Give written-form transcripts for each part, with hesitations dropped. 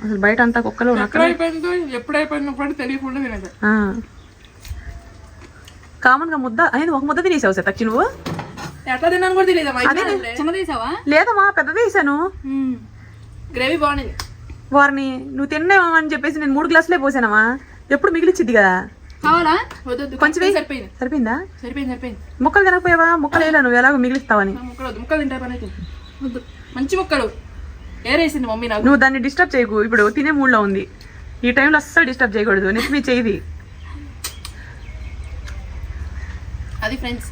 అసలు బయట అంతా కుక్కలు ఎప్పుడైపోయినప్పుడు తెలియకుండా తినేది. కామన్ గా ముద్ద అనేది ఒక ముద్ద తినేసావు సార్ తచ్చి నువ్వు ఎట్లా తిన్నాను కూడా తెలియదు. చిన్న తీసావా? లేదమ్మా పెద్ద తీసాను. గ్రేవీ బాగుంది. వారిని నువ్వు తిన్నావు అని చెప్పేసి నేను 3 గ్లాసులే పోసానమ్మా. ఎప్పుడు మిగిలిచ్చిద్ది కదా. కావాలా? కొంచెం సరిపోయింది. సరిపోయిందా? సరిపోయింది. ముక్కలు తినకపోయావా? ముక్కలు వేయలే నువ్వు ఎలాగో మిగిలిస్తావని. ముక్కలు తింటా పని అయితే మంచి ముక్కలు ఏరేసింది మమ్మీ నాకు. నువ్వు దాన్ని డిస్టర్బ్ చేయకు. ఇప్పుడు తినే మూడ్లో ఉంది. ఈ టైంలో అస్సలు డిస్టర్బ్ చేయకూడదు. నెక్స్ట్ మీ చేయి అది ఫ్రెండ్స్.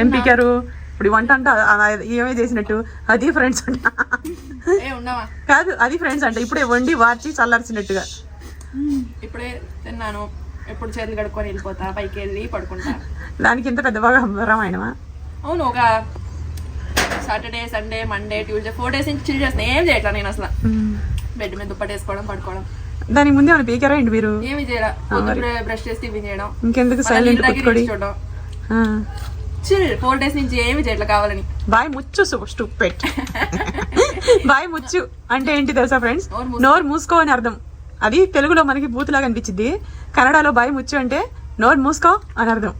ఏం పీకారు ఇప్పుడు వంట అంట ఏమే చేసినట్టు. అది ఫ్రెండ్స్ అంట కాదు, అది ఫ్రెండ్స్ అంట. ఇప్పుడే వండి వార్చి చల్లార్చినట్టుగా. ఇప్పుడే తిన్నాను. ఎప్పుడు చేతులు కడుక్కొని వెళ్ళిపోతా, పైకి వెళ్ళి పడుకుంటా. దానికి ఇంత పెద్ద బాగా రామాయణమా? అవును, ఒక Saturday, Sunday, Monday, Tuesday 4 days నుంచి చిల్ చేస్తాను. ఏం చేయట్లా నేను అసలు. బెడ్ మీద దుప్పటి వేసుకోవడం, పడుకోవడం. దానికి ముందే ఏమైనా పీకారా ఏంటి మీరు? ఏమి చేయాలి, బ్రష్ చేసి టిఫిన్ చేయడం. ఇంకెందుకు సైలెంట్ చూడడం. చిల్ 4 days నుంచి ఏమి చేయట్లా కావాలని. బాయ్ ముచ్చు స్టూపిడ్. బాయ్ ముచ్చు అంటే ఏంటి తెలుసా ఫ్రెండ్స్? నోరు మూసుకో అని అర్థం. అది తెలుగులో మనకి బూతులాగా అనిపించింది. కన్నడలో బాయ్ ముచ్చు అంటే నోరు మూసుకో అని అర్థం.